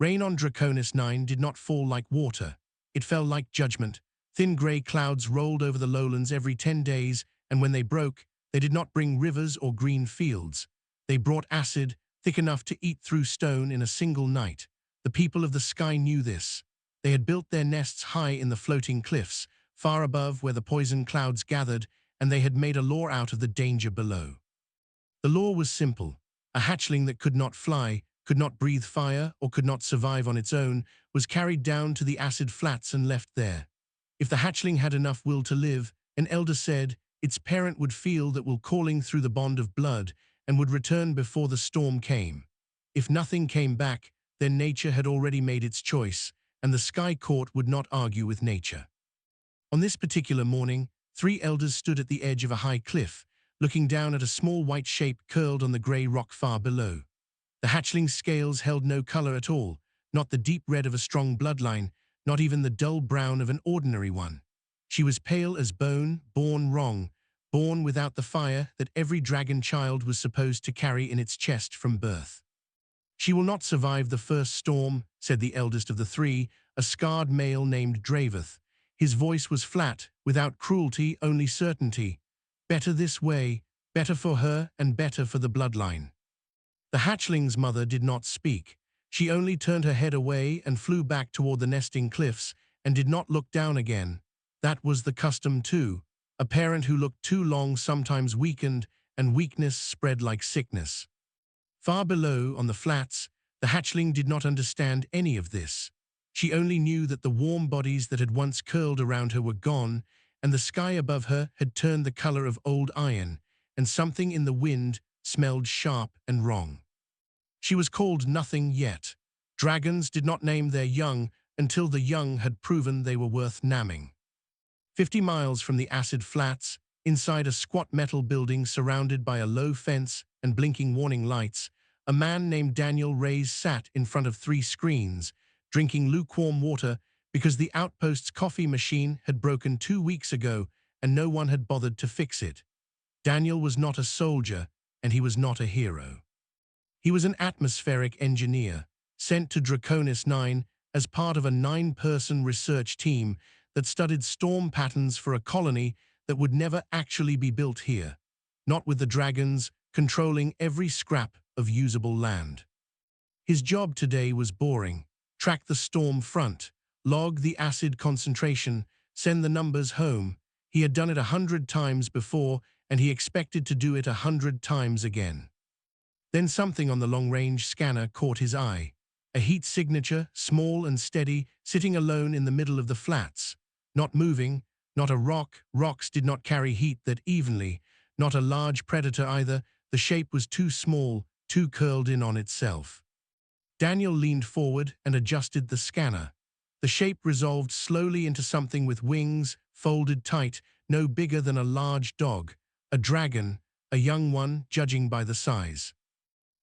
Rain on Draconis 9 did not fall like water. It fell like judgment. Thin grey clouds rolled over the lowlands every 10 days, and when they broke, they did not bring rivers or green fields. They brought acid, thick enough to eat through stone in a single night. The people of the sky knew this. They had built their nests high in the floating cliffs, far above where the poison clouds gathered, and they had made a law out of the danger below. The law was simple. A hatchling that could not fly, could not breathe fire, or could not survive on its own, was carried down to the acid flats and left there. If the hatchling had enough will to live, an elder said, its parent would feel that will calling through the bond of blood and would return before the storm came. If nothing came back, then nature had already made its choice, and the sky court would not argue with nature. On this particular morning, 3 elders stood at the edge of a high cliff, looking down at a small white shape curled on the grey rock far below. The hatchling's scales held no color at all, not the deep red of a strong bloodline, not even the dull brown of an ordinary one. She was pale as bone, born wrong, born without the fire that every dragon child was supposed to carry in its chest from birth. She will not survive the first storm, said the eldest of the 3, a scarred male named Draveth. His voice was flat, without cruelty, only certainty. Better this way, better for her and better for the bloodline. The hatchling's mother did not speak. She only turned her head away and flew back toward the nesting cliffs and did not look down again. That was the custom too. A parent who looked too long sometimes weakened, and weakness spread like sickness. Far below, on the flats, the hatchling did not understand any of this. She only knew that the warm bodies that had once curled around her were gone, and the sky above her had turned the color of old iron, and something in the wind smelled sharp and wrong. She was called nothing yet. Dragons did not name their young until the young had proven they were worth naming. 50 miles from the acid flats, inside a squat metal building surrounded by a low fence and blinking warning lights, a man named Daniel Reyes sat in front of 3 screens, drinking lukewarm water because the outpost's coffee machine had broken 2 weeks ago and no one had bothered to fix it. Daniel was not a soldier, and he was not a hero. He was an atmospheric engineer, sent to Draconis 9 as part of a 9-person research team that studied storm patterns for a colony that would never actually be built here, not with the dragons controlling every scrap of usable land. His job today was boring: track the storm front, log the acid concentration, send the numbers home. He had done it 100 times before, and he expected to do it 100 times again. Then something on the long-range scanner caught his eye. A heat signature, small and steady, sitting alone in the middle of the flats. Not moving, not a rock. Rocks did not carry heat that evenly, not a large predator either. The shape was too small, too curled in on itself. Daniel leaned forward and adjusted the scanner. The shape resolved slowly into something with wings, folded tight, no bigger than a large dog. A dragon, a young one, judging by the size.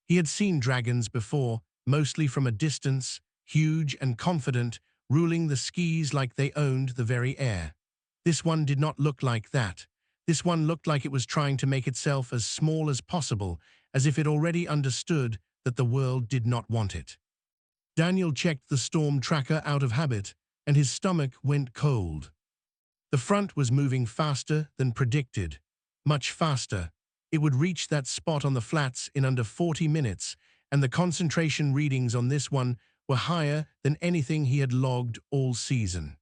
He had seen dragons before, mostly from a distance, huge and confident, ruling the skies like they owned the very air. This one did not look like that. This one looked like it was trying to make itself as small as possible, as if it already understood that the world did not want it. Daniel checked the storm tracker out of habit, and his stomach went cold. The front was moving faster than predicted. Much faster. It would reach that spot on the flats in under 40 minutes, and the concentration readings on this one were higher than anything he had logged all season.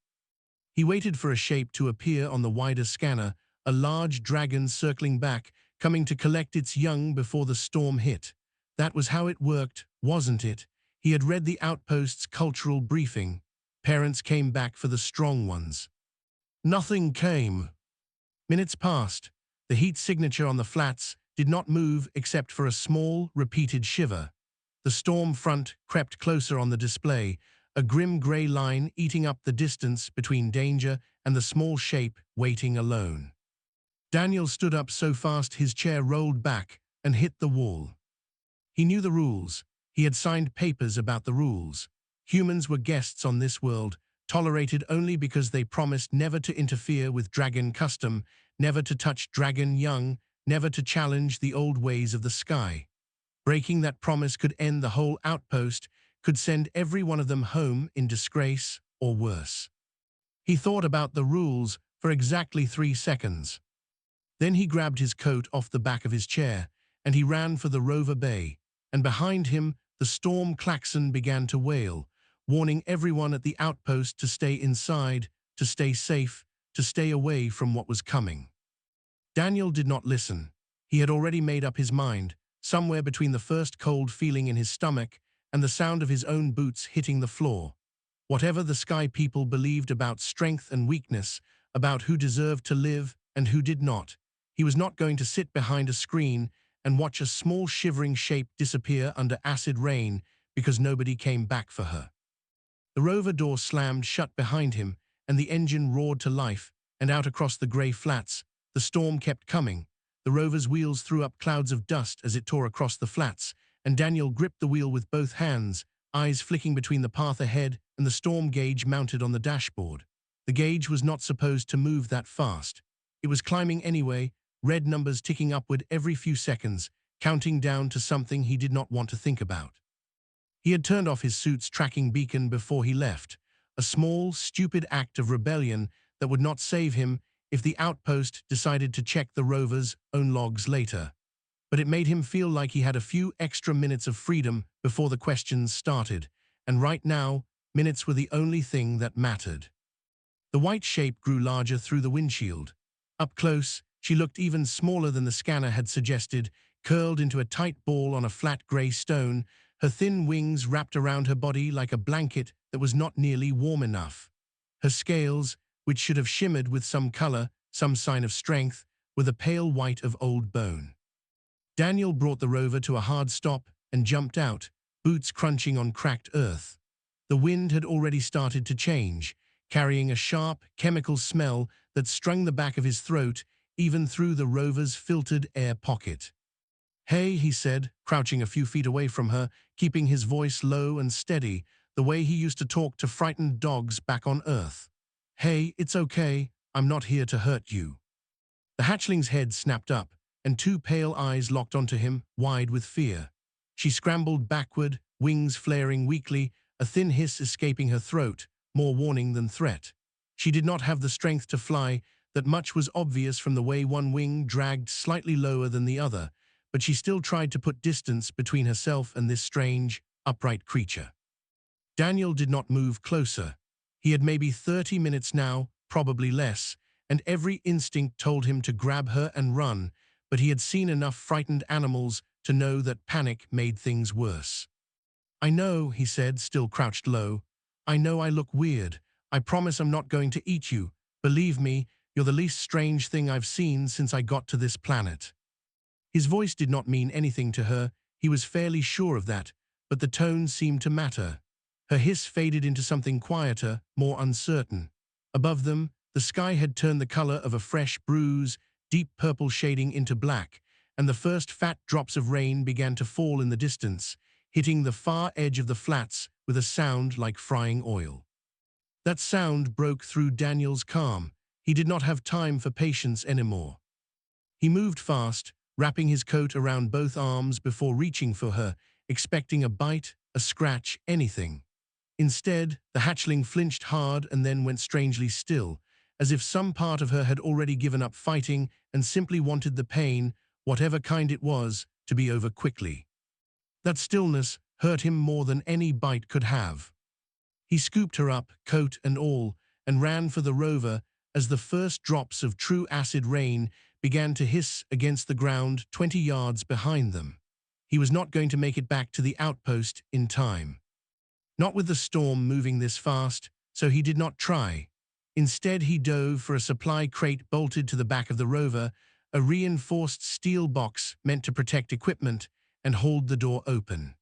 He waited for a shape to appear on the wider scanner, a large dragon circling back, coming to collect its young before the storm hit. That was how it worked, wasn't it? He had read the outpost's cultural briefing. Parents came back for the strong ones. Nothing came. Minutes passed. The heat signature on the flats did not move except for a small, repeated shiver. The storm front crept closer on the display, a grim grey line eating up the distance between danger and the small shape waiting alone. Daniel stood up so fast his chair rolled back and hit the wall. He knew the rules. He had signed papers about the rules. Humans were guests on this world, tolerated only because they promised never to interfere with dragon custom, never to touch dragon young, never to challenge the old ways of the sky. Breaking that promise could end the whole outpost, could send every one of them home in disgrace or worse. He thought about the rules for exactly 3 seconds. Then he grabbed his coat off the back of his chair, and he ran for the rover bay, and behind him the storm klaxon began to wail, warning everyone at the outpost to stay inside, to stay safe, to stay away from what was coming. Daniel did not listen. He had already made up his mind, somewhere between the first cold feeling in his stomach and the sound of his own boots hitting the floor. Whatever the Sky People believed about strength and weakness, about who deserved to live and who did not, he was not going to sit behind a screen and watch a small shivering shape disappear under acid rain because nobody came back for her. The rover door slammed shut behind him, and the engine roared to life, and out across the grey flats, the storm kept coming. The rover's wheels threw up clouds of dust as it tore across the flats, and Daniel gripped the wheel with both hands, eyes flicking between the path ahead and the storm gauge mounted on the dashboard. The gauge was not supposed to move that fast. It was climbing anyway, red numbers ticking upward every few seconds, counting down to something he did not want to think about. He had turned off his suit's tracking beacon before he left, a small, stupid act of rebellion that would not save him if the outpost decided to check the rover's own logs later. But it made him feel like he had a few extra minutes of freedom before the questions started, and right now, minutes were the only thing that mattered. The white shape grew larger through the windshield. Up close, she looked even smaller than the scanner had suggested, curled into a tight ball on a flat grey stone, her thin wings wrapped around her body like a blanket that was not nearly warm enough. Her scales, which should have shimmered with some color, some sign of strength, were the pale white of old bone. Daniel brought the rover to a hard stop and jumped out, boots crunching on cracked earth. The wind had already started to change, carrying a sharp, chemical smell that strung the back of his throat even through the rover's filtered air pocket. "Hey," he said, crouching a few feet away from her, keeping his voice low and steady, the way he used to talk to frightened dogs back on Earth. "Hey, it's okay. I'm not here to hurt you." The hatchling's head snapped up, and 2 pale eyes locked onto him, wide with fear. She scrambled backward, wings flaring weakly, a thin hiss escaping her throat, more warning than threat. She did not have the strength to fly, that much was obvious from the way one wing dragged slightly lower than the other, but she still tried to put distance between herself and this strange, upright creature. Daniel did not move closer. He had maybe 30 minutes now, probably less, and every instinct told him to grab her and run, but he had seen enough frightened animals to know that panic made things worse. "I know," he said, still crouched low. "I know I look weird. I promise I'm not going to eat you. Believe me, you're the least strange thing I've seen since I got to this planet." His voice did not mean anything to her, he was fairly sure of that, but the tone seemed to matter. Her hiss faded into something quieter, more uncertain. Above them, the sky had turned the color of a fresh bruise, deep purple shading into black, and the first fat drops of rain began to fall in the distance, hitting the far edge of the flats with a sound like frying oil. That sound broke through Daniel's calm. He did not have time for patience anymore. He moved fast, wrapping his coat around both arms before reaching for her, expecting a bite, a scratch, anything. Instead, the hatchling flinched hard and then went strangely still, as if some part of her had already given up fighting and simply wanted the pain, whatever kind it was, to be over quickly. That stillness hurt him more than any bite could have. He scooped her up, coat and all, and ran for the rover as the first drops of true acid rain began to hiss against the ground 20 yards behind them. He was not going to make it back to the outpost in time. Not with the storm moving this fast, so he did not try. Instead, he dove for a supply crate bolted to the back of the rover, a reinforced steel box meant to protect equipment, and hauled the door open.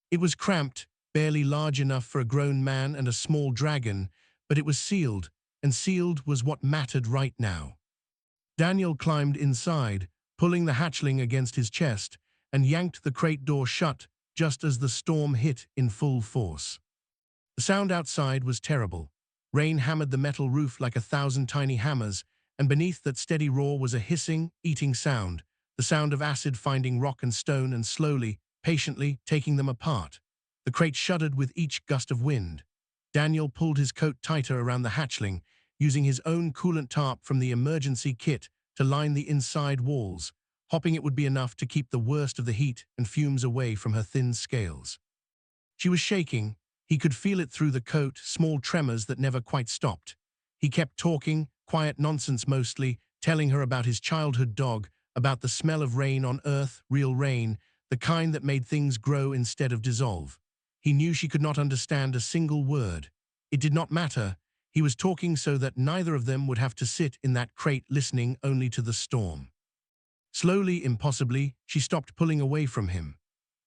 It was cramped, barely large enough for a grown man and a small dragon, but it was sealed, and sealed was what mattered right now. Daniel climbed inside, pulling the hatchling against his chest, and yanked the crate door shut just as the storm hit in full force. The sound outside was terrible. Rain hammered the metal roof like 1,000 tiny hammers, and beneath that steady roar was a hissing, eating sound, the sound of acid finding rock and stone and slowly, patiently taking them apart. The crate shuddered with each gust of wind. Daniel pulled his coat tighter around the hatchling, using his own coolant tarp from the emergency kit to line the inside walls, hoping it would be enough to keep the worst of the heat and fumes away from her thin scales. She was shaking. He could feel it through the coat, small tremors that never quite stopped. He kept talking, quiet nonsense mostly, telling her about his childhood dog, about the smell of rain on Earth, real rain, the kind that made things grow instead of dissolve. He knew she could not understand a single word. It did not matter. He was talking so that neither of them would have to sit in that crate listening only to the storm. Slowly, impossibly, she stopped pulling away from him.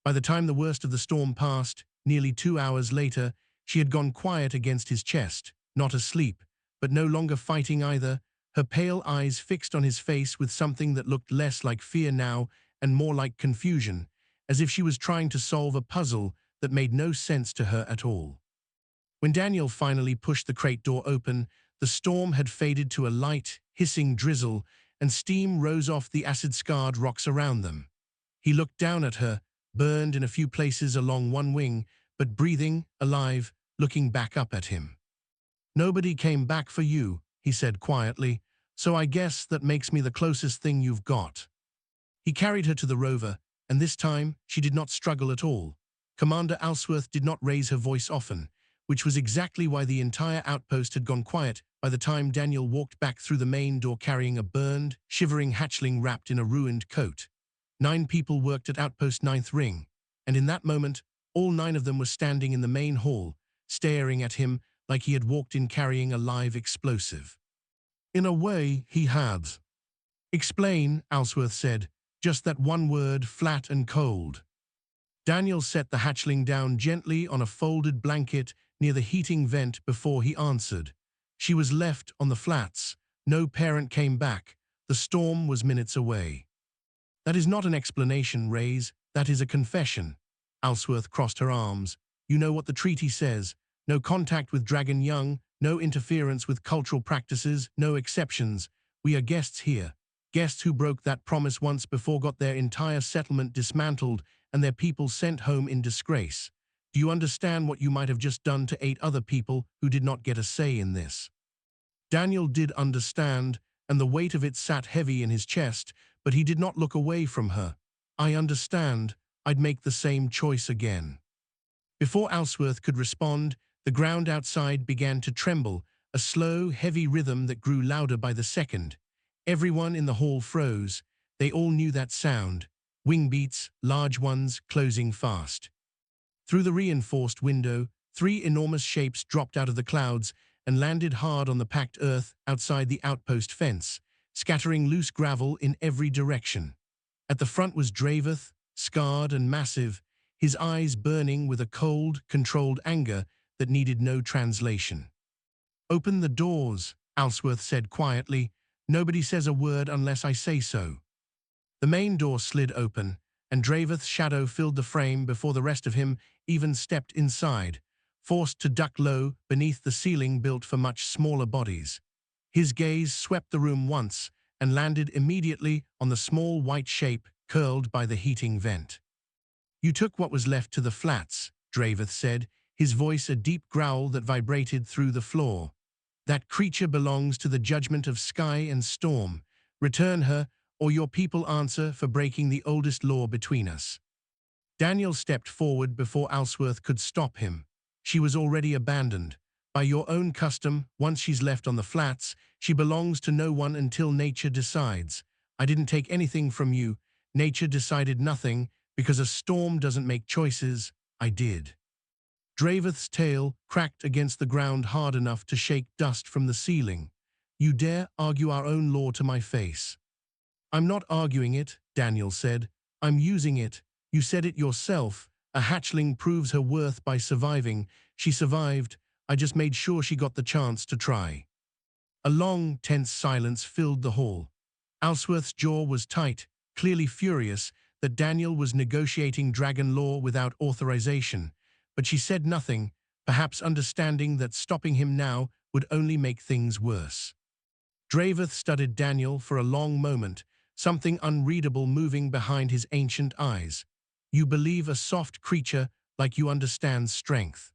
By the time the worst of the storm passed, nearly 2 hours later, she had gone quiet against his chest, not asleep, but no longer fighting either, her pale eyes fixed on his face with something that looked less like fear now and more like confusion, as if she was trying to solve a puzzle that made no sense to her at all. When Daniel finally pushed the crate door open, the storm had faded to a light, hissing drizzle, and steam rose off the acid-scarred rocks around them. He looked down at her, burned in a few places along one wing, but breathing, alive, looking back up at him. "Nobody came back for you," he said quietly, "so I guess that makes me the closest thing you've got." He carried her to the rover, and this time she did not struggle at all. Commander Alsworth did not raise her voice often, which was exactly why the entire outpost had gone quiet by the time Daniel walked back through the main door carrying a burned, shivering hatchling wrapped in a ruined coat. 9 people worked at Outpost 9th Ring, and in that moment, all 9 of them were standing in the main hall, staring at him like he had walked in carrying a live explosive. "In a way, he had." "Explain," Alsworth said, "just that one word, flat and cold." Daniel set the hatchling down gently on a folded blanket near the heating vent before he answered. She was left on the flats. No parent came back. The storm was minutes away. "That is not an explanation, Rays. That is a confession." Alsworth crossed her arms. "You know what the treaty says. No contact with Dragon Young, no interference with cultural practices, no exceptions. We are guests here. Guests who broke that promise once before got their entire settlement dismantled and their people sent home in disgrace. Do you understand what you might have just done to 8 other people who did not get a say in this?" Daniel did understand, and the weight of it sat heavy in his chest, but he did not look away from her. "I understand. I'd make the same choice again." Before Alsworth could respond, the ground outside began to tremble, a slow, heavy rhythm that grew louder by the second. Everyone in the hall froze. They all knew that sound. Wing beats, large ones, closing fast. Through the reinforced window, 3 enormous shapes dropped out of the clouds and landed hard on the packed earth outside the outpost fence, scattering loose gravel in every direction. At the front was Draveth, scarred and massive, his eyes burning with a cold, controlled anger that needed no translation. "Open the doors," Alsworth said quietly. "Nobody says a word unless I say so." The main door slid open, and Draveth's shadow filled the frame before the rest of him even stepped inside, forced to duck low beneath the ceiling built for much smaller bodies. His gaze swept the room once and landed immediately on the small white shape curled by the heating vent. "You took what was left to the flats," Draveth said, his voice a deep growl that vibrated through the floor. "That creature belongs to the judgment of sky and storm. Return her, or your people answer for breaking the oldest law between us." Daniel stepped forward before Alsworth could stop him. "She was already abandoned. By your own custom, once she's left on the flats, she belongs to no one until nature decides. I didn't take anything from you. Nature decided nothing, because a storm doesn't make choices. I did." Draveth's tail cracked against the ground hard enough to shake dust from the ceiling. "You dare argue our own law to my face?" "I'm not arguing it," Daniel said. "I'm using it. You said it yourself. A hatchling proves her worth by surviving. She survived. I just made sure she got the chance to try." A long, tense silence filled the hall. Alsworth's jaw was tight, clearly furious that Daniel was negotiating dragon law without authorization. But she said nothing, perhaps understanding that stopping him now would only make things worse. Draveth studied Daniel for a long moment, something unreadable moving behind his ancient eyes. "You believe a soft creature like you understand strength.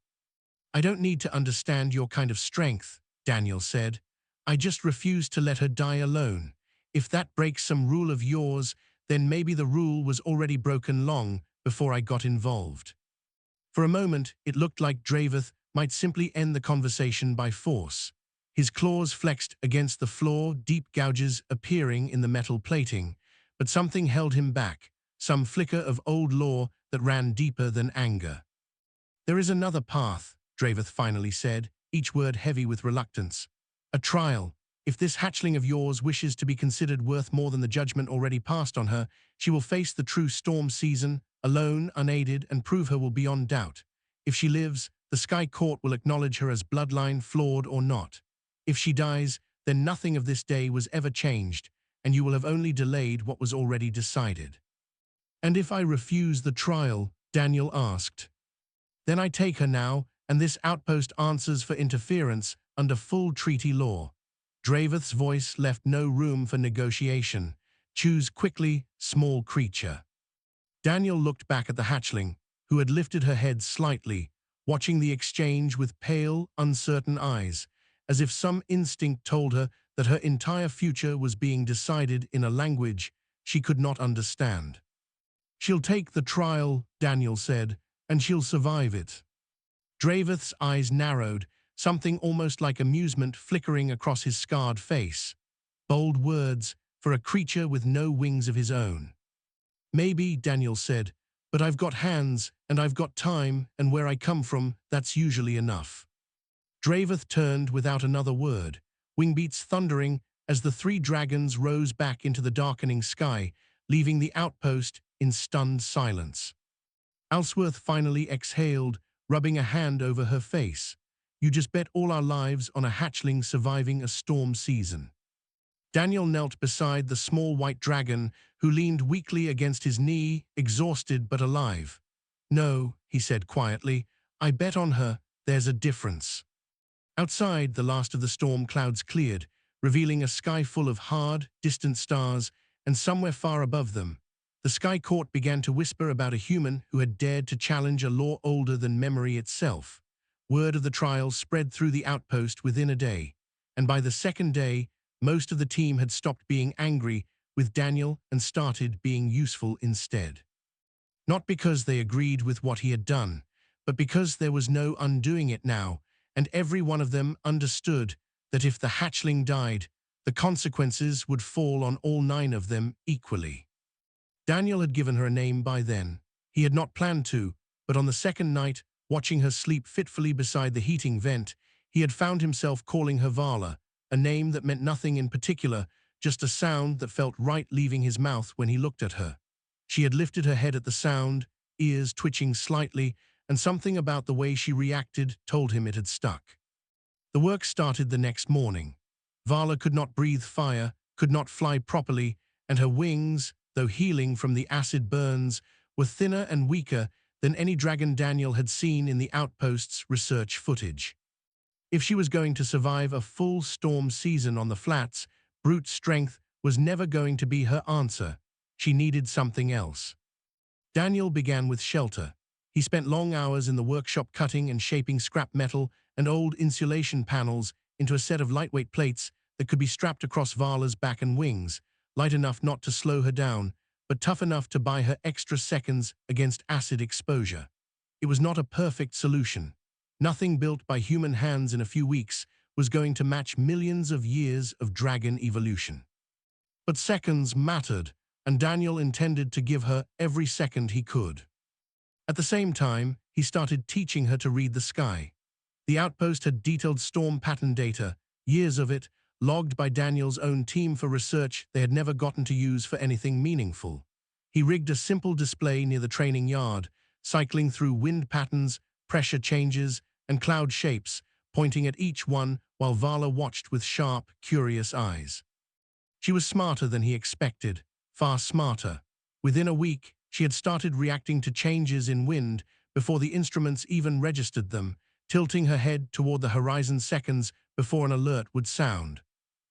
I don't need to understand your kind of strength, Daniel said. I just refuse to let her die alone. If that breaks some rule of yours, then maybe the rule was already broken long before I got involved. For a moment, it looked like Draveth might simply end the conversation by force. His claws flexed against the floor, deep gouges appearing in the metal plating, but something held him back, some flicker of old law that ran deeper than anger. There is another path, Draveth finally said, each word heavy with reluctance. A trial. If this hatchling of yours wishes to be considered worth more than the judgment already passed on her, she will face the true storm season, alone, unaided, and prove her will beyond doubt. If she lives, the Sky Court will acknowledge her as bloodline, flawed or not. If she dies, then nothing of this day was ever changed, and you will have only delayed what was already decided. And if I refuse the trial, Daniel asked. Then I take her now, and this outpost answers for interference under full treaty law. Draveth's voice left no room for negotiation. Choose quickly, small creature. Daniel looked back at the hatchling, who had lifted her head slightly, watching the exchange with pale, uncertain eyes, as if some instinct told her that her entire future was being decided in a language she could not understand. She'll take the trial, Daniel said, and she'll survive it. Draveth's eyes narrowed, something almost like amusement flickering across his scarred face. Bold words for a creature with no wings of his own. Maybe, Daniel said, but I've got hands, and I've got time, and where I come from, that's usually enough. Draveth turned without another word, wingbeats thundering as the three dragons rose back into the darkening sky, leaving the outpost in stunned silence. Alsworth finally exhaled, rubbing a hand over her face. You just bet all our lives on a hatchling surviving a storm season. Daniel knelt beside the small white dragon, who leaned weakly against his knee, exhausted but alive. No, he said quietly, I bet on her, there's a difference. Outside, the last of the storm clouds cleared, revealing a sky full of hard, distant stars, and somewhere far above them, the Sky Court began to whisper about a human who had dared to challenge a law older than memory itself. Word of the trial spread through the outpost within a day, and by the second day, most of the team had stopped being angry with Daniel and started being useful instead. Not because they agreed with what he had done, but because there was no undoing it now, and every one of them understood that if the hatchling died, the consequences would fall on all 9 of them equally. Daniel had given her a name by then. He had not planned to, but on the second night, watching her sleep fitfully beside the heating vent, he had found himself calling her Vala, a name that meant nothing in particular, just a sound that felt right leaving his mouth when he looked at her. She had lifted her head at the sound, ears twitching slightly, and something about the way she reacted told him it had stuck. The work started the next morning. Vala could not breathe fire, could not fly properly, and her wings, though healing from the acid burns, were thinner and weaker than any dragon Daniel had seen in the outpost's research footage. If she was going to survive a full storm season on the flats, brute strength was never going to be her answer. She needed something else. Daniel began with shelter. He spent long hours in the workshop cutting and shaping scrap metal and old insulation panels into a set of lightweight plates that could be strapped across Vala's back and wings, light enough not to slow her down, but tough enough to buy her extra seconds against acid exposure. It was not a perfect solution. Nothing built by human hands in a few weeks was going to match millions of years of dragon evolution. But seconds mattered, and Daniel intended to give her every second he could. At the same time, he started teaching her to read the sky. The outpost had detailed storm pattern data, years of it, logged by Daniel's own team for research they had never gotten to use for anything meaningful. He rigged a simple display near the training yard, cycling through wind patterns, pressure changes, and cloud shapes, pointing at each one while Vala watched with sharp, curious eyes. She was smarter than he expected, far smarter. Within a week, she had started reacting to changes in wind before the instruments even registered them, tilting her head toward the horizon seconds before an alert would sound.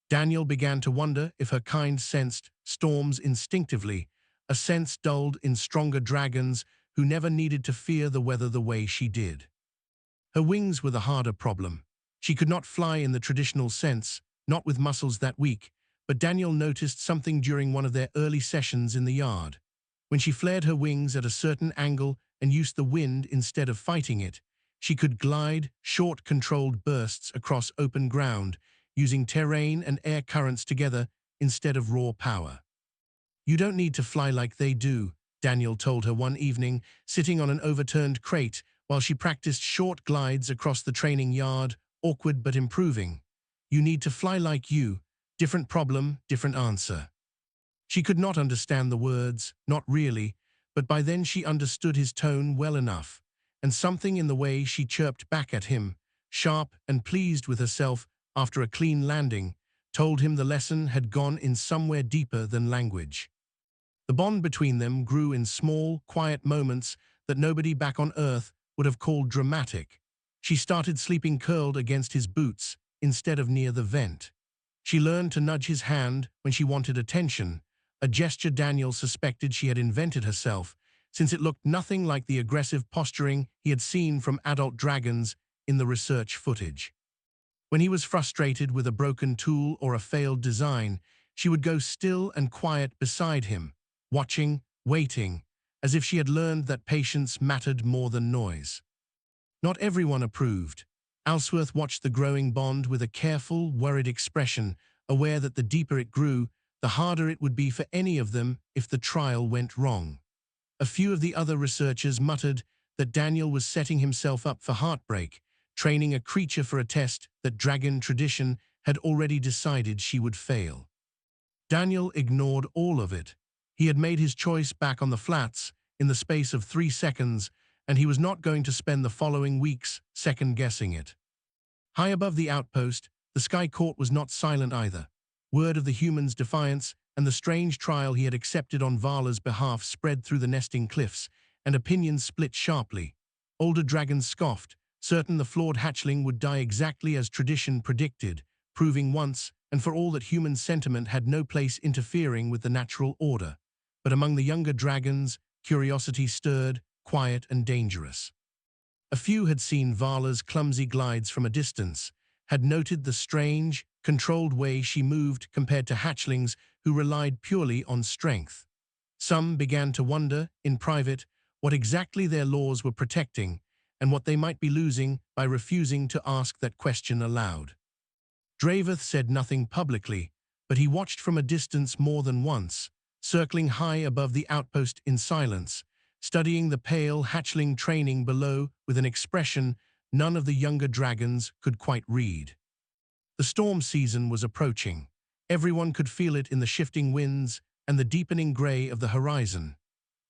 Daniel began to wonder if her kind sensed storms instinctively, a sense dulled in stronger dragons who never needed to fear the weather the way she did. Her wings were the harder problem. She could not fly in the traditional sense, not with muscles that weak, but Daniel noticed something during one of their early sessions in the yard. When she flared her wings at a certain angle and used the wind instead of fighting it, she could glide short, controlled bursts across open ground, using terrain and air currents together instead of raw power. "You don't need to fly like they do," Daniel told her one evening, sitting on an overturned crate while she practiced short glides across the training yard, awkward but improving. "You need to fly like you. Different problem, different answer." She could not understand the words, not really, but by then she understood his tone well enough, and something in the way she chirped back at him, sharp and pleased with herself after a clean landing, told him the lesson had gone in somewhere deeper than language. The bond between them grew in small, quiet moments that nobody back on Earth would have called dramatic. She started sleeping curled against his boots instead of near the vent. She learned to nudge his hand when she wanted attention, a gesture Daniel suspected she had invented herself, since it looked nothing like the aggressive posturing he had seen from adult dragons in the research footage. When he was frustrated with a broken tool or a failed design, she would go still and quiet beside him, watching, waiting, as if she had learned that patience mattered more than noise. Not everyone approved. Alsworth watched the growing bond with a careful, worried expression, aware that the deeper it grew, the harder it would be for any of them if the trial went wrong. A few of the other researchers muttered that Daniel was setting himself up for heartbreak, training a creature for a test that dragon tradition had already decided she would fail. Daniel ignored all of it. He had made his choice back on the flats in the space of 3 seconds, and he was not going to spend the following weeks second-guessing it. High above the outpost, the Sky Court was not silent either. Word of the humans' defiance and the strange trial he had accepted on Vala's behalf spread through the nesting cliffs, and opinions split sharply. Older dragons scoffed, certain the flawed hatchling would die exactly as tradition predicted, proving once and for all that human sentiment had no place interfering with the natural order. But among the younger dragons, curiosity stirred, quiet and dangerous. A few had seen Vala's clumsy glides from a distance, had noted the strange, controlled way she moved compared to hatchlings who relied purely on strength. Some began to wonder, in private, what exactly their laws were protecting and what they might be losing by refusing to ask that question aloud. Draveth said nothing publicly, but he watched from a distance more than once, circling high above the outpost in silence, studying the pale hatchling training below with an expression none of the younger dragons could quite read. The storm season was approaching. Everyone could feel it in the shifting winds and the deepening gray of the horizon.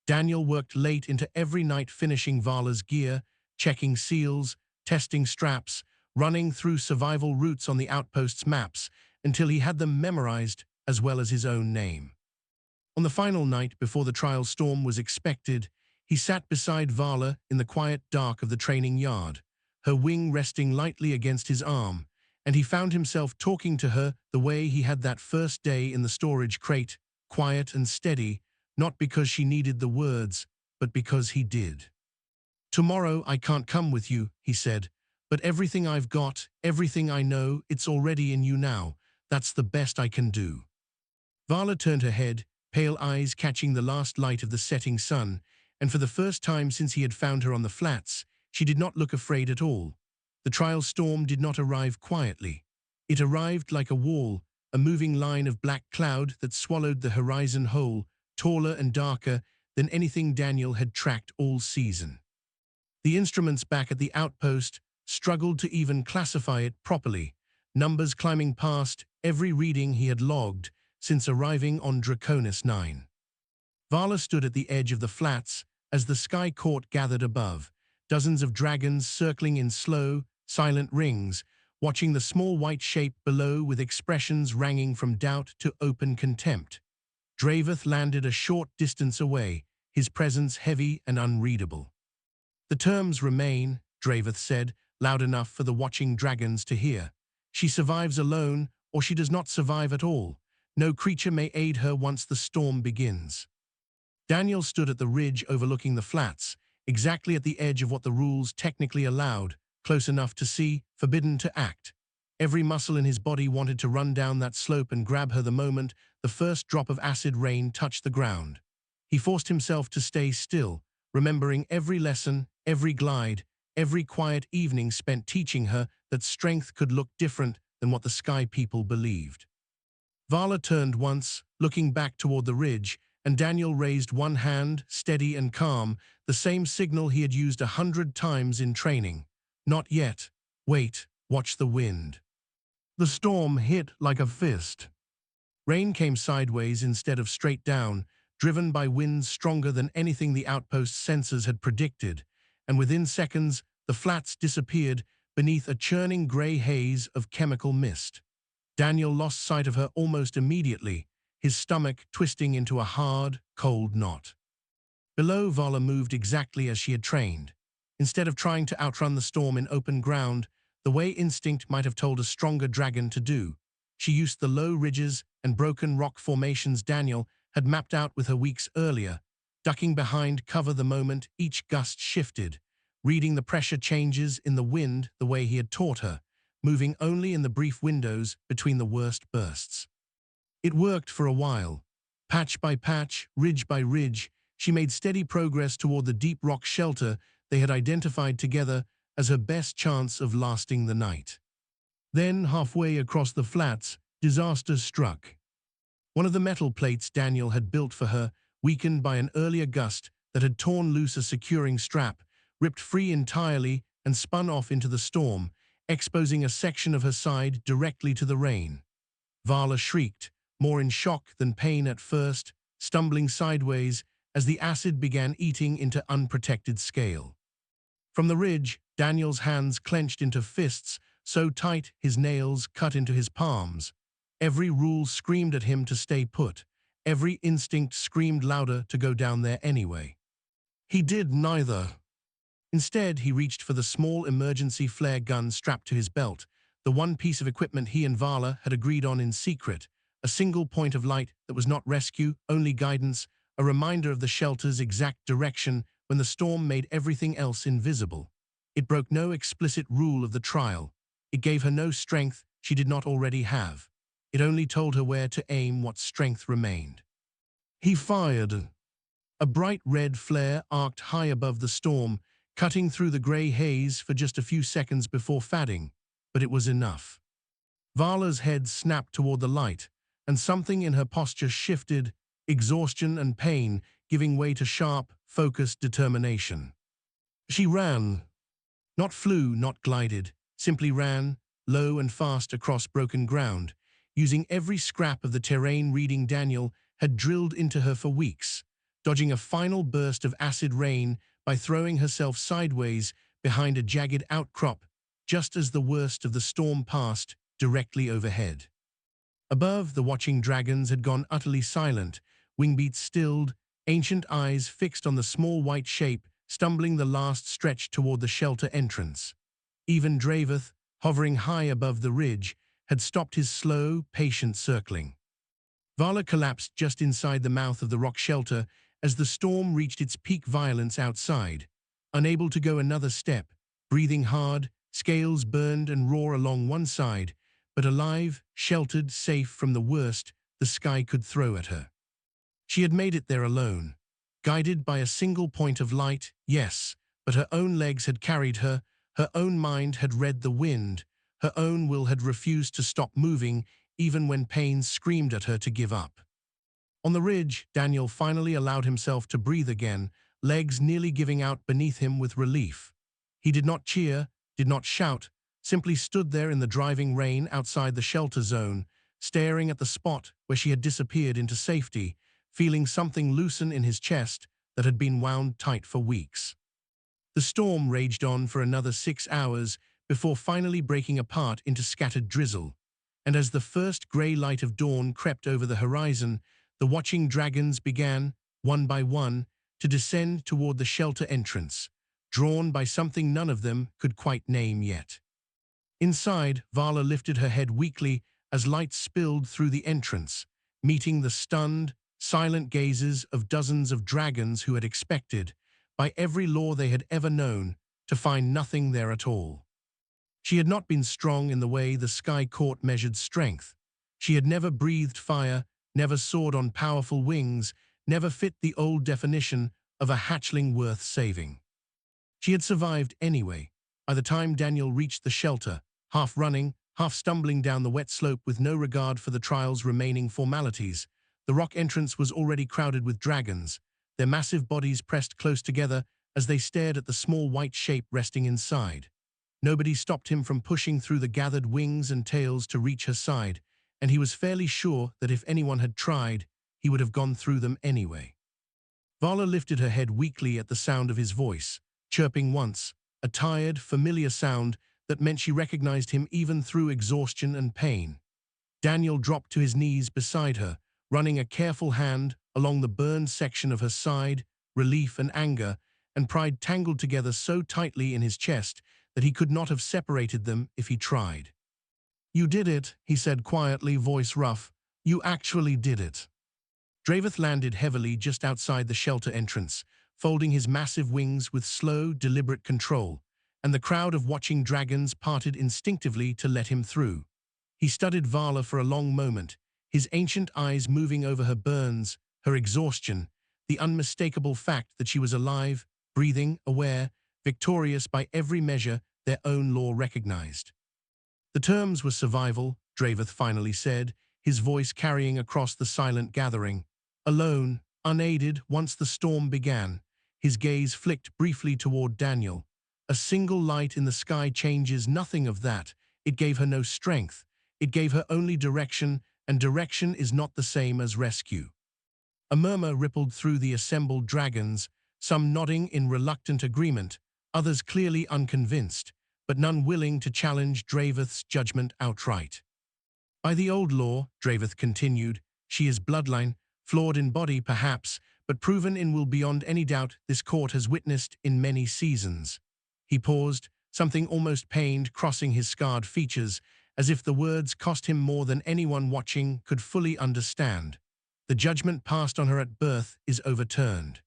Daniel worked late into every night finishing Vala's gear, checking seals, testing straps, running through survival routes on the outpost's maps until he had them memorized as well as his own name. On the final night before the trial storm was expected, he sat beside Vala in the quiet dark of the training yard, her wing resting lightly against his arm, and he found himself talking to her the way he had that first day in the storage crate, quiet and steady, not because she needed the words, but because he did. "Tomorrow I can't come with you," he said, "but everything I've got, everything I know, it's already in you now. That's the best I can do." Vala turned her head, pale eyes catching the last light of the setting sun, and for the first time since he had found her on the flats, she did not look afraid at all. The trial storm did not arrive quietly. It arrived like a wall, a moving line of black cloud that swallowed the horizon whole, taller and darker than anything Daniel had tracked all season. The instruments back at the outpost struggled to even classify it properly, numbers climbing past every reading he had logged since arriving on Draconis 9. Vala stood at the edge of the flats as the Sky Court gathered above, dozens of dragons circling in slow, silent rings, watching the small white shape below with expressions ranging from doubt to open contempt. Draveth landed a short distance away, his presence heavy and unreadable. "The terms remain," Draveth said, loud enough for the watching dragons to hear. "She survives alone, or she does not survive at all. No creature may aid her once the storm begins." Daniel stood at the ridge overlooking the flats, exactly at the edge of what the rules technically allowed, close enough to see, forbidden to act. Every muscle in his body wanted to run down that slope and grab her the moment the first drop of acid rain touched the ground. He forced himself to stay still, remembering every lesson, every glide, every quiet evening spent teaching her that strength could look different than what the sky people believed. Vala turned once, looking back toward the ridge, and Daniel raised one hand, steady and calm, the same signal he had used 100 times in training. Not yet. Wait, watch the wind. The storm hit like a fist. Rain came sideways instead of straight down, driven by winds stronger than anything the outpost's sensors had predicted, and within seconds, the flats disappeared beneath a churning gray haze of chemical mist. Daniel lost sight of her almost immediately, his stomach twisting into a hard, cold knot. Below, Vala moved exactly as she had trained. Instead of trying to outrun the storm in open ground, the way instinct might have told a stronger dragon to do, she used the low ridges and broken rock formations Daniel had mapped out with her weeks earlier, ducking behind cover the moment each gust shifted, reading the pressure changes in the wind the way he had taught her, moving only in the brief windows between the worst bursts. It worked for a while. Patch by patch, ridge by ridge, she made steady progress toward the deep rock shelter they had identified together as her best chance of lasting the night. Then, halfway across the flats, disaster struck. One of the metal plates Daniel had built for her, weakened by an earlier gust that had torn loose a securing strap, ripped free entirely and spun off into the storm, exposing a section of her side directly to the rain. Vala shrieked, more in shock than pain at first, stumbling sideways as the acid began eating into unprotected scale. From the ridge, Daniel's hands clenched into fists, so tight his nails cut into his palms. Every rule screamed at him to stay put. Every instinct screamed louder to go down there anyway. He did neither. Instead, he reached for the small emergency flare gun strapped to his belt, the one piece of equipment he and Vala had agreed on in secret, a single point of light that was not rescue, only guidance, a reminder of the shelter's exact direction when the storm made everything else invisible. It broke no explicit rule of the trial. It gave her no strength she did not already have. It only told her where to aim what strength remained. He fired. A bright red flare arced high above the storm, cutting through the gray haze for just a few seconds before fading, but it was enough. Vala's head snapped toward the light, and something in her posture shifted, exhaustion and pain giving way to sharp, focused determination. She ran. Not flew, not glided, simply ran, low and fast across broken ground, using every scrap of the terrain reading Daniel had drilled into her for weeks, dodging a final burst of acid rain by throwing herself sideways behind a jagged outcrop just as the worst of the storm passed directly overhead. Above, the watching dragons had gone utterly silent, wingbeats stilled, ancient eyes fixed on the small white shape stumbling the last stretch toward the shelter entrance. Even Draveth, hovering high above the ridge, had stopped his slow, patient circling. Vala collapsed just inside the mouth of the rock shelter as the storm reached its peak violence outside. Unable to go another step, breathing hard, scales burned and raw along one side, but alive, sheltered, safe from the worst the sky could throw at her. She had made it there alone, guided by a single point of light, yes, but her own legs had carried her, her own mind had read the wind, her own will had refused to stop moving even when pain screamed at her to give up. On the ridge, Daniel finally allowed himself to breathe again, legs nearly giving out beneath him with relief. He did not cheer, did not shout, simply stood there in the driving rain outside the shelter zone, staring at the spot where she had disappeared into safety, feeling something loosen in his chest that had been wound tight for weeks. The storm raged on for another 6 hours before finally breaking apart into scattered drizzle, and as the first grey light of dawn crept over the horizon, the watching dragons began, one by one, to descend toward the shelter entrance, drawn by something none of them could quite name yet. Inside, Vala lifted her head weakly as light spilled through the entrance, meeting the stunned, silent gazes of dozens of dragons who had expected, by every law they had ever known, to find nothing there at all. She had not been strong in the way the Sky Court measured strength. She had never breathed fire, never soared on powerful wings, never fit the old definition of a hatchling worth saving. She had survived anyway. By the time Daniel reached the shelter, half running, half stumbling down the wet slope with no regard for the trial's remaining formalities, the rock entrance was already crowded with dragons, their massive bodies pressed close together as they stared at the small white shape resting inside. Nobody stopped him from pushing through the gathered wings and tails to reach her side, and he was fairly sure that if anyone had tried, he would have gone through them anyway. Vala lifted her head weakly at the sound of his voice, chirping once, a tired, familiar sound that meant she recognized him even through exhaustion and pain. Daniel dropped to his knees beside her, running a careful hand along the burned section of her side, relief and anger and pride tangled together so tightly in his chest that he could not have separated them if he tried. "You did it," he said quietly, voice rough. "You actually did it." Draveth landed heavily just outside the shelter entrance, folding his massive wings with slow, deliberate control, and the crowd of watching dragons parted instinctively to let him through. He studied Vala for a long moment, his ancient eyes moving over her burns, her exhaustion, the unmistakable fact that she was alive, breathing, aware, victorious by every measure their own law recognized. "The terms were survival," Draveth finally said, his voice carrying across the silent gathering. Alone, unaided, once the storm began, his gaze flicked briefly toward Daniel. A single light in the sky changes nothing of that. It gave her no strength. It gave her only direction, and direction is not the same as rescue. A murmur rippled through the assembled dragons, some nodding in reluctant agreement, others clearly unconvinced, but none willing to challenge Draveth's judgment outright. "By the old law," Draveth continued, "she is bloodline, flawed in body perhaps, but proven in will beyond any doubt this court has witnessed in many seasons." He paused, something almost pained crossing his scarred features, as if the words cost him more than anyone watching could fully understand. "The judgment passed on her at birth is overturned."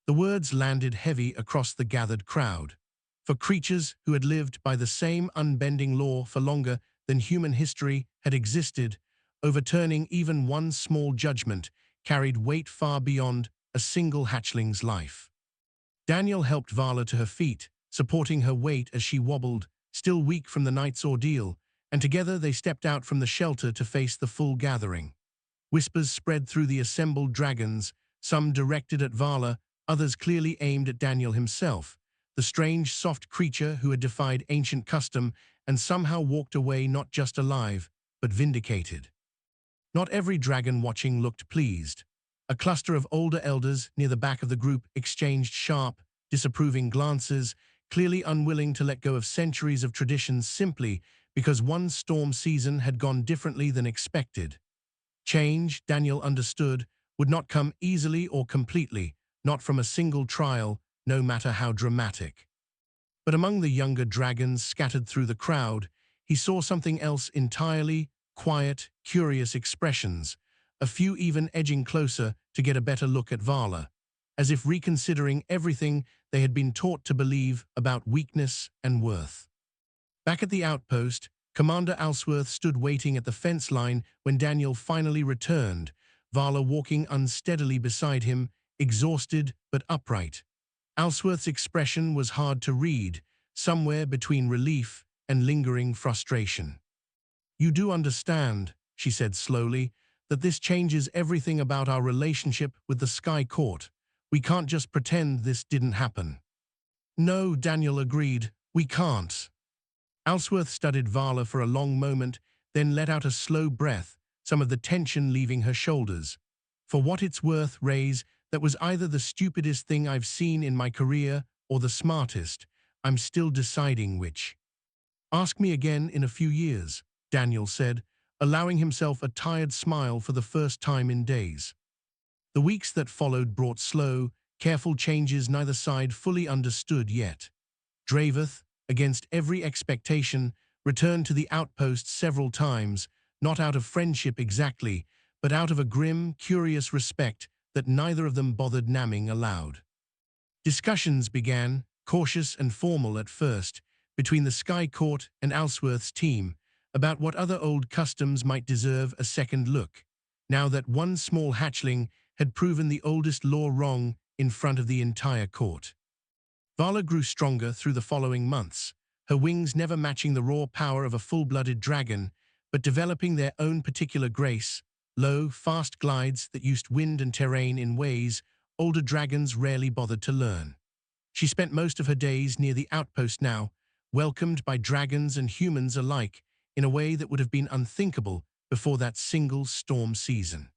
The words landed heavy across the gathered crowd. For creatures who had lived by the same unbending law for longer than human history had existed, overturning even one small judgment carried weight far beyond a single hatchling's life. Daniel helped Vala to her feet, supporting her weight as she wobbled, still weak from the night's ordeal, and together they stepped out from the shelter to face the full gathering. Whispers spread through the assembled dragons, some directed at Vala, others clearly aimed at Daniel himself, the strange, soft creature who had defied ancient custom and somehow walked away not just alive, but vindicated. Not every dragon watching looked pleased. A cluster of older elders near the back of the group exchanged sharp, disapproving glances, clearly unwilling to let go of centuries of traditions simply because one storm season had gone differently than expected. Change, Daniel understood, would not come easily or completely, not from a single trial, no matter how dramatic. But among the younger dragons scattered through the crowd, he saw something else entirely: quiet, curious expressions, a few even edging closer to get a better look at Vala, as if reconsidering everything they had been taught to believe about weakness and worth. Back at the outpost, Commander Alsworth stood waiting at the fence line when Daniel finally returned, Vala walking unsteadily beside him, exhausted but upright. Alsworth's expression was hard to read, somewhere between relief and lingering frustration. "You do understand," she said slowly, "that this changes everything about our relationship with the Sky Court. We can't just pretend this didn't happen." "No," Daniel agreed, "we can't." Alsworth studied Vala for a long moment, then let out a slow breath, some of the tension leaving her shoulders. "For what it's worth, Rays, that was either the stupidest thing I've seen in my career or the smartest. I'm still deciding which." "Ask me again in a few years," Daniel said, allowing himself a tired smile for the first time in days. The weeks that followed brought slow, careful changes neither side fully understood yet. Draveth, against every expectation, returned to the outpost several times, not out of friendship exactly, but out of a grim, curious respect that neither of them bothered naming aloud. Discussions began, cautious and formal at first, between the Sky Court and Alsworth's team about what other old customs might deserve a second look, now that one small hatchling had proven the oldest law wrong in front of the entire court. Vala grew stronger through the following months, her wings never matching the raw power of a full-blooded dragon, but developing their own particular grace, low, fast glides that used wind and terrain in ways older dragons rarely bothered to learn. She spent most of her days near the outpost now, welcomed by dragons and humans alike in a way that would have been unthinkable before that single storm season.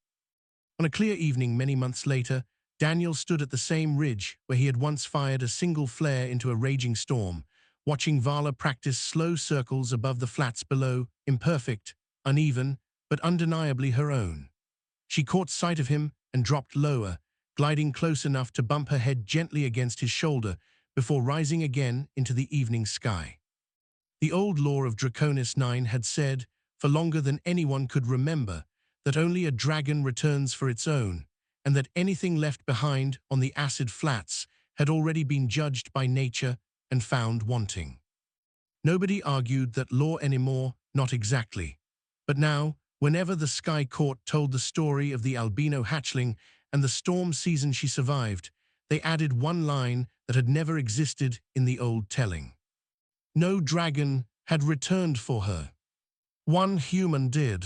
On a clear evening many months later, Daniel stood at the same ridge where he had once fired a single flare into a raging storm, watching Vala practice slow circles above the flats below, imperfect, uneven, but undeniably her own. She caught sight of him and dropped lower, gliding close enough to bump her head gently against his shoulder before rising again into the evening sky. The old law of Draconis 9 had said, for longer than anyone could remember, that only a dragon returns for its own, and that anything left behind on the acid flats had already been judged by nature and found wanting. Nobody argued that law anymore, not exactly. But now, whenever the Sky Court told the story of the Albino Hatchling and the storm season she survived, they added one line that had never existed in the old telling. No dragon had returned for her. One human did.